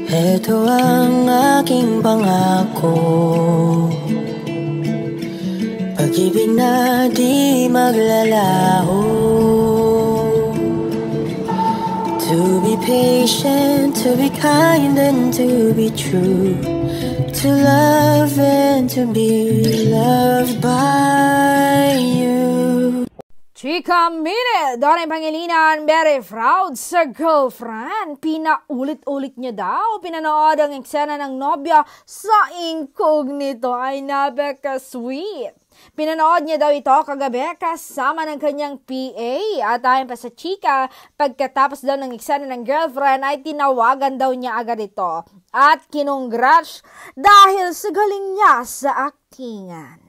Ito ang aking pangako, pag-ibig na di maglalaho. To be patient, to be kind and to be true, to love and to be loved by you. Chika Minute, Donay Pangilinan, very proud sa girlfriend. Pinaulit-ulit niya daw, pinanood ang eksena ng nobya sa incognito. Ay napaka-sweet. Pinanood niya daw ito kagabi kasama ng kanyang PA. At ayon pa sa chika, pagkatapos daw ng eksena ng girlfriend ay tinawagan daw niya agad ito. At kinongrats dahil sa galing niya sa aktingan.